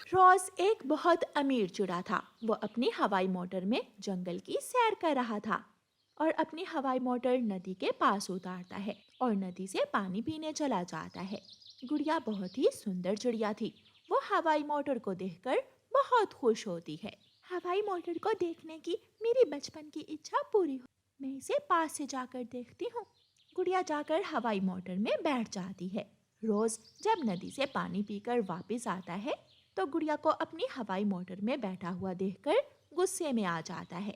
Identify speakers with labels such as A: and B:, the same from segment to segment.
A: रोज एक बहुत अमीर चिड़ा था। वो अपनी हवाई मोटर में जंगल की सैर कर रहा था और अपनी हवाई मोटर नदी के पास उतारता है और नदी से पानी पीने चला जाता है। गुड़िया बहुत ही सुंदर चिड़िया थी। वो हवाई मोटर को देखकर बहुत खुश होती है। हवाई मोटर को देखने की मेरी बचपन की इच्छा पूरी हो, मैं इसे पास से जाकर देखती हूँ। गुड़िया जाकर हवाई मोटर में बैठ जाती है। रोज जब नदी से पानी पीकर वापस आता है तो गुड़िया को अपनी हवाई मोटर में बैठा हुआ देखकर गुस्से में आ जाता है।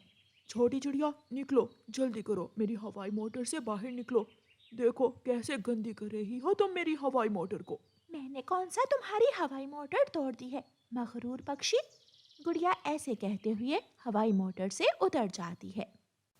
B: छोटी चिड़िया, निकलो, जल्दी करो, मेरी हवाई मोटर से बाहर निकलो। देखो कैसे गंदी कर रही हो तुम मेरी हवाई मोटर को।
A: मैंने कौन सा तुम्हारी हवाई मोटर तोड़ दी है, मगरूर पक्षी। गुड़िया ऐसे कहते हुए हवाई मोटर से उतर जाती है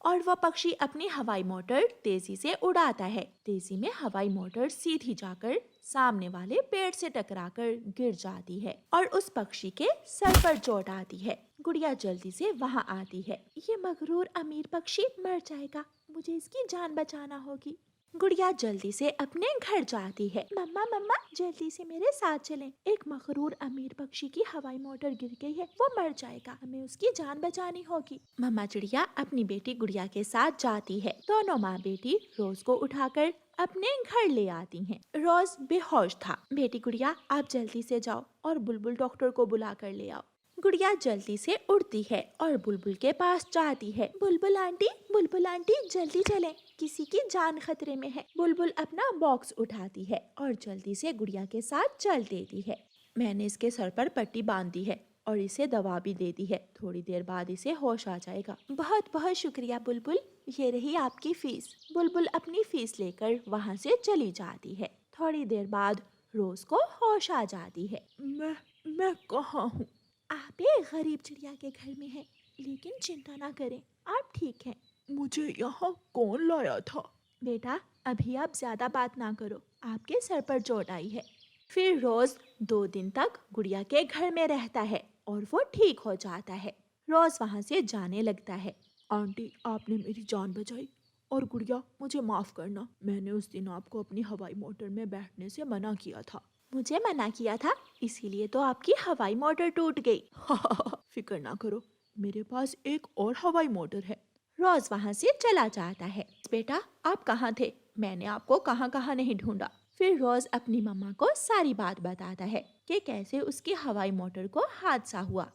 A: और वह पक्षी अपनी हवाई मोटर तेजी से उड़ाता है। तेजी में हवाई मोटर सीधी जाकर सामने वाले पेड़ से टकराकर गिर जाती है और उस पक्षी के सर पर चोट आती है। गुड़िया जल्दी से वहां आती है। ये मगरूर अमीर पक्षी मर जाएगा, मुझे इसकी जान बचाना होगी। गुड़िया जल्दी से अपने घर जाती है। मम्मा मम्मा, जल्दी से मेरे साथ चलें। एक मगरूर अमीर पक्षी की हवाई मोटर गिर गई है, वो मर जाएगा, हमें उसकी जान बचानी होगी। मम्मा चिड़िया अपनी बेटी गुड़िया के साथ जाती है। दोनों माँ बेटी रोज को उठाकर अपने घर ले आती हैं। रोज बेहोश था। बेटी गुड़िया, आप जल्दी से जाओ और बुलबुल डॉक्टर को बुला कर ले आओ। गुड़िया जल्दी से उड़ती है और बुलबुल के पास जाती है। बुलबुल आंटी जल्दी चलें, किसी की जान खतरे में है। बुलबुल अपना बॉक्स उठाती है और जल्दी से गुड़िया के साथ चल देती है। मैंने इसके सर पर पट्टी बांध दी है और इसे दवा भी दे दी है, थोड़ी देर बाद इसे होश आ जाएगा। बहुत बहुत शुक्रिया बुलबुल, ये रही आपकी फीस। बुलबुल अपनी फीस लेकर वहाँ से चली जाती है। थोड़ी देर बाद रोज को होश आ जाती है।
B: मैं कहाँ हूँ?
A: आप एक गरीब चिड़िया के घर में हैं, लेकिन चिंता ना करें, आप ठीक हैं।
B: मुझे यहाँ कौन लाया था?
A: बेटा, अभी आप ज्यादा बात ना करो, आपके सर पर चोट आई है। फिर रोज 2 दिन तक गुड़िया के घर में रहता है और वो ठीक हो जाता है। रोज वहाँ से जाने लगता है।
B: आंटी, आपने मेरी जान बचाई। और गुड़िया, मुझे माफ करना, मैंने उस दिन आपको अपनी हवाई मोटर में बैठने से मना किया था।
A: मुझे मना किया था, इसीलिए तो आपकी हवाई मोटर टूट गई।
B: फिक्र ना करो, मेरे पास एक और हवाई मोटर है।
A: रोज वहाँ से चला जाता है। बेटा, आप कहाँ थे? मैंने आपको कहाँ कहाँ नहीं ढूंढा। फिर रोज अपनी मम्मा को सारी बात बताता है कि कैसे उसकी हवाई मोटर को हादसा हुआ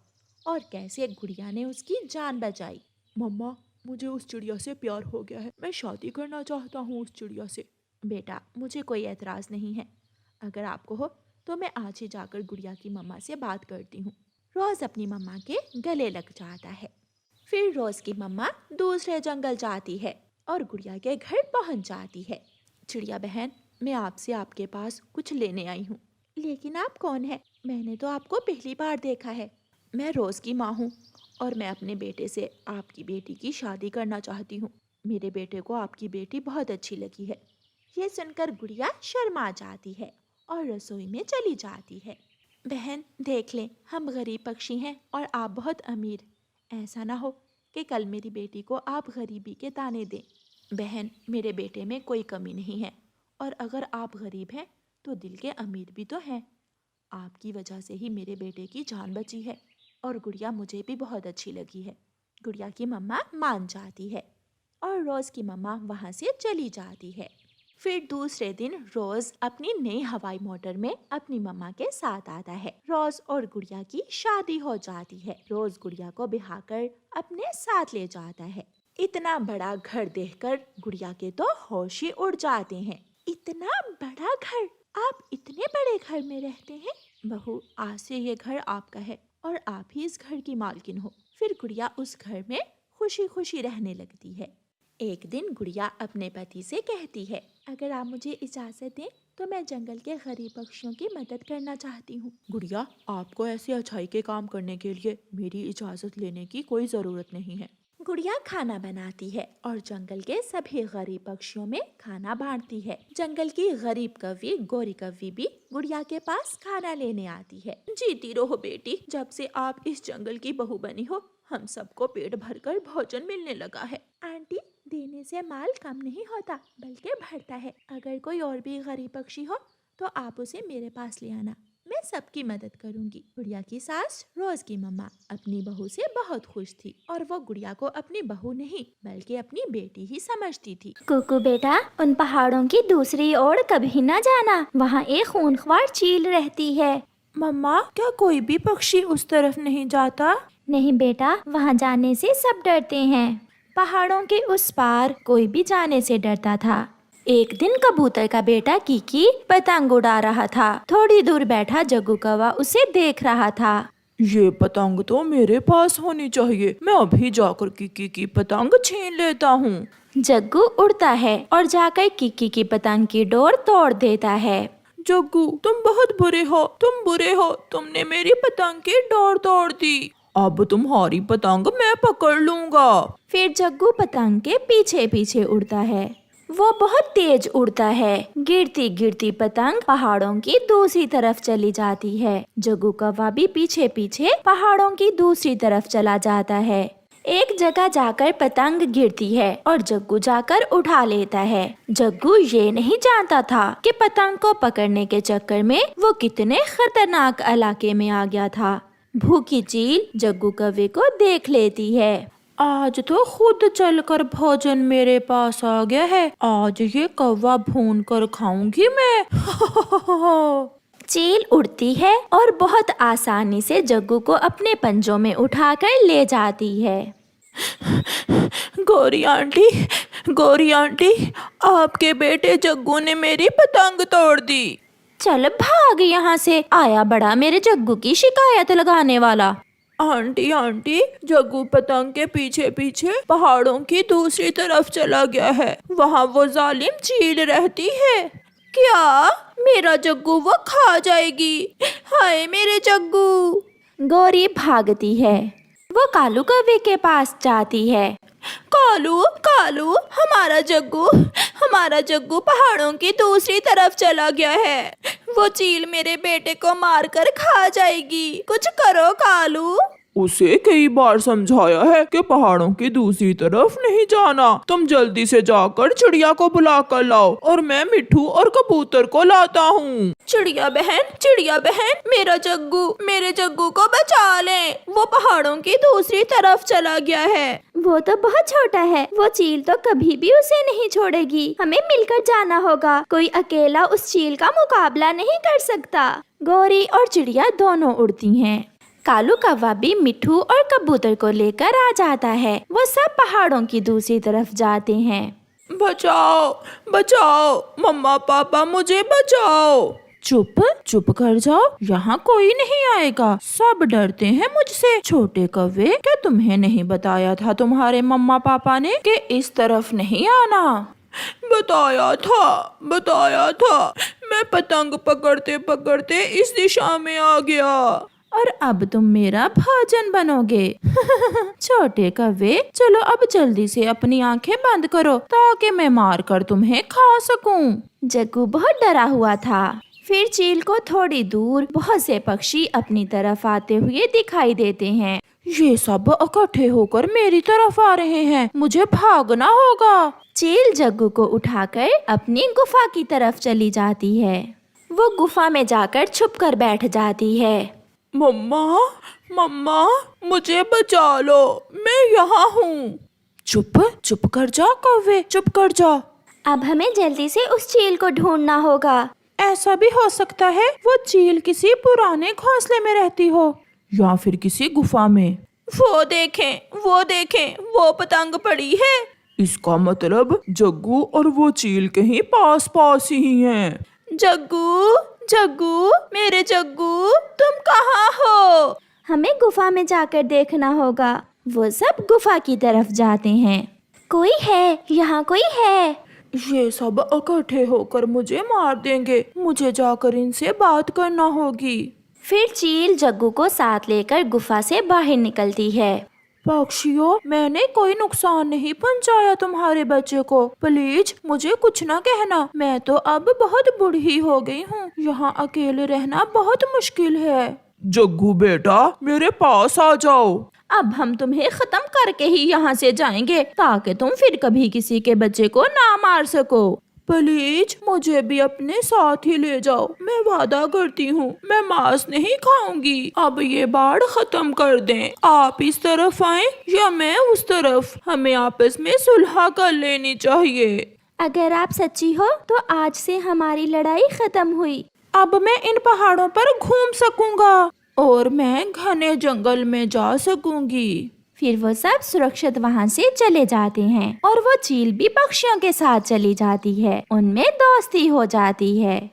A: और कैसे गुड़िया ने उसकी जान बचाई।
B: मम्मा, मुझे उस चिड़िया से प्यार हो गया है, मैं शादी करना चाहता हूँ उस चिड़िया से।
A: बेटा, मुझे कोई एतराज नहीं है, अगर आपको हो तो मैं आज ही जाकर गुड़िया की मम्मा से बात करती हूँ। रोज अपनी मम्मा के गले लग जाता है। फिर रोज की मम्मा दूसरे जंगल जाती है और गुड़िया के घर पहुंच जाती है। चिड़िया बहन, मैं आपसे आपके पास कुछ लेने आई हूँ। लेकिन आप कौन है? मैंने तो आपको पहली बार देखा है। मैं रोज की माँ हूँ और मैं अपने बेटे से आपकी बेटी की शादी करना चाहती हूँ। मेरे बेटे को आपकी बेटी बहुत अच्छी लगी है। ये सुनकर गुड़िया शर्मा जाती है और रसोई में चली जाती है। बहन देख लें, हम गरीब पक्षी हैं और आप बहुत अमीर। ऐसा ना हो कि कल मेरी बेटी को आप गरीबी के ताने दें। बहन, मेरे बेटे में कोई कमी नहीं है और अगर आप गरीब हैं तो दिल के अमीर भी तो हैं। आपकी वजह से ही मेरे बेटे की जान बची है और गुड़िया मुझे भी बहुत अच्छी लगी है। गुड़िया की मम्मा मान जाती है और रोज की मम्मा वहाँ से चली जाती है। फिर दूसरे दिन रोज अपनी नई हवाई मोटर में अपनी मम्मा के साथ आता है। रोज और गुड़िया की शादी हो जाती है। रोज गुड़िया को बिहाकर अपने साथ ले जाता है। इतना बड़ा घर देखकर गुड़िया के तो होश ही उड़ जाते हैं। इतना बड़ा घर, आप इतने बड़े घर में रहते हैं? बहू, आज से ये घर आपका है और आप ही इस घर की मालकिन हो। फिर गुड़िया उस घर में खुशी खुशी रहने लगती है। एक दिन गुड़िया अपने पति से कहती है, अगर आप मुझे इजाजत दें तो मैं जंगल के गरीब पक्षियों की मदद करना चाहती हूँ।
B: गुड़िया, आपको ऐसे अच्छाई के काम करने के लिए मेरी इजाजत लेने की कोई जरूरत नहीं है।
A: गुड़िया खाना बनाती है और जंगल के सभी गरीब पक्षियों में खाना बांटती है। जंगल की गरीब कौवी गोरी कौवी भी गुड़िया के पास खाना लेने आती है। जीती रहो बेटी, जब से आप इस जंगल की बहू बनी हो हम सबको पेट भरकर भोजन मिलने लगा है। आंटी, देने से माल कम नहीं होता बल्कि बढ़ता है। अगर कोई और भी गरीब पक्षी हो तो आप उसे मेरे पास ले आना, मैं मैं सबकी मदद करूंगी। गुड़िया की सास रोज की मम्मा अपनी बहू से बहुत खुश थी और वो गुड़िया को अपनी बहू नहीं बल्कि अपनी बेटी ही समझती थी।
C: कुकू बेटा, उन पहाड़ों की दूसरी ओर कभी न जाना, वहाँ एक खूंखार चील रहती है।
A: मम्मा, क्या कोई भी पक्षी उस तरफ नहीं जाता?
C: नहीं बेटा, वहाँ जाने से सब डरते हैं। पहाड़ों के उस पार कोई भी जाने से डरता था। एक दिन कबूतर का बेटा कीकी पतंग उड़ा रहा था। थोड़ी दूर बैठा जग्गू कौवा उसे देख रहा था।
B: ये पतंग तो मेरे पास होनी चाहिए, मैं अभी जाकर कीकी की पतंग छीन लेता हूँ।
C: जग्गू उड़ता है और जाकर कीकी की पतंग की डोर तोड़ देता है।
B: जग्गू, तुम बहुत बुरे हो, तुम बुरे हो, तुमने मेरी पतंग की डोर तोड़ दी। अब तुम्हारी पतंग मैं पकड़ लूंगा।
C: फिर जग्गू पतंग के पीछे पीछे उड़ता है। वो बहुत तेज उड़ता है। गिरती गिरती पतंग पहाड़ों की दूसरी तरफ चली जाती है। जग्गू कौवा भी पीछे पीछे पहाड़ों की दूसरी तरफ चला जाता है। एक जगह जाकर पतंग गिरती है और जग्गू जाकर उठा लेता है। जग्गू ये नहीं जानता था कि पतंग को पकड़ने के चक्कर में वो कितने खतरनाक इलाके में आ गया था। भूखी चील जग्गू कौवे को देख लेती है।
A: आज तो खुद चलकर भोजन मेरे पास आ गया है। आज ये कौवा भून कर खाऊंगी मैं।
C: चील उड़ती है और बहुत आसानी से जग्गू को अपने पंजों में उठाकर ले जाती है।
B: गौरी आंटी, आपके बेटे जग्गू ने मेरी पतंग तोड़ दी।
C: चल भाग यहाँ से, आया बड़ा मेरे जग्गू की शिकायत लगाने वाला।
B: आंटी, जग्गू पतंग के पीछे पीछे पहाड़ों की दूसरी तरफ चला गया है। वहाँ वो जालिम चील रहती है। क्या मेरा जग्गू वो खा जाएगी? हाय मेरे जग्गू।
C: गौरी भागती है। वो कालू कौवे के पास जाती है।
B: कालू, हमारा जग्गू पहाड़ों की दूसरी तरफ चला गया है। वो चील मेरे बेटे को मारकर खा जाएगी, कुछ करो कालू। उसे कई बार समझाया है कि पहाड़ों की दूसरी तरफ नहीं जाना। तुम जल्दी से जाकर चिड़िया को बुला कर लाओ और मैं मिट्ठू और कबूतर को लाता हूँ। चिड़िया बहन, मेरे जग्गू को बचा लें। वो पहाड़ों की दूसरी तरफ चला गया है।
C: वो तो बहुत छोटा है, वो चील तो कभी भी उसे नहीं छोड़ेगी। हमें मिलकर जाना होगा, कोई अकेला उस चील का मुकाबला नहीं कर सकता। गौरी और चिड़िया दोनों उड़ती हैं। कालू कौवा भी मिट्ठू और कबूतर को लेकर आ जाता है। वो सब पहाड़ों की दूसरी तरफ जाते हैं।
B: बचाओ, मम्मा पापा मुझे बचाओ।
A: चुप कर जाओ, यहाँ कोई नहीं आएगा। सब डरते हैं मुझसे। छोटे कौवे, क्या तुम्हें नहीं बताया था तुम्हारे मम्मा पापा ने कि इस तरफ नहीं आना?
B: बताया था। मैं पतंग पकड़ते पकड़ते इस दिशा में आ गया।
A: और अब तुम मेरा भोजन बनोगे। छोटे कौवे, चलो अब जल्दी से अपनी आंखें बंद करो ताकि मैं मार कर तुम्हें खा सकूं।
C: जग्गू बहुत डरा हुआ था। फिर चील को थोड़ी दूर बहुत से पक्षी अपनी तरफ आते हुए दिखाई देते हैं।
A: ये सब इकट्ठे होकर मेरी तरफ आ रहे हैं, मुझे भागना होगा।
C: चील जग्गू को उठाकर अपनी गुफा की तरफ चली जाती है। वो गुफा में जाकर छुप कर बैठ जाती है।
B: मम्मा, मुझे बचा लो, मैं यहाँ हूँ।
A: चुप कर जा कौवे, चुप कर जा।
C: अब हमें जल्दी से उस चील को ढूंढना होगा।
A: ऐसा भी हो सकता है वो चील किसी पुराने घोंसले में रहती हो या फिर किसी गुफा में।
B: वो देखें, वो पतंग पड़ी है। इसका मतलब जग्गू और वो चील कहीं पास ही हैं। जग्गू, मेरे जग्गू, तुम कहाँ हो?
C: हमें गुफा में जाकर देखना होगा। वो सब गुफा की तरफ जाते हैं। कोई है, यहाँ कोई है।
B: ये सब इकट्ठे होकर मुझे मार देंगे, मुझे जाकर इनसे बात करना होगी।
C: फिर चील जग्गू को साथ लेकर गुफा से बाहर निकलती है।
A: पक्षियों, मैंने कोई नुकसान नहीं पहुंचाया तुम्हारे बच्चे को। प्लीज मुझे कुछ ना कहना, मैं तो अब बहुत बूढ़ी हो गई हूँ। यहाँ अकेले रहना बहुत मुश्किल है।
B: जग्गू बेटा, मेरे पास आ जाओ।
A: अब हम तुम्हें खत्म करके ही यहाँ से जाएंगे ताकि तुम फिर कभी किसी के बच्चे को ना मार सको।
B: प्लीज मुझे भी अपने साथ ही ले जाओ। मैं वादा करती हूँ मैं मांस नहीं खाऊंगी। अब ये बाढ़ खत्म कर दें। आप इस तरफ आएं या मैं उस तरफ। हमें आपस में सुलह कर लेनी चाहिए।
C: अगर आप सच्ची हो तो आज से हमारी लड़ाई खत्म हुई।
B: अब मैं इन पहाड़ों पर घूम सकूंगा और मैं घने जंगल में जा सकूंगी।
C: फिर वो सब सुरक्षित वहाँ से चले जाते हैं और वो चील भी पक्षियों के साथ चली जाती है। उनमें दोस्ती हो जाती है।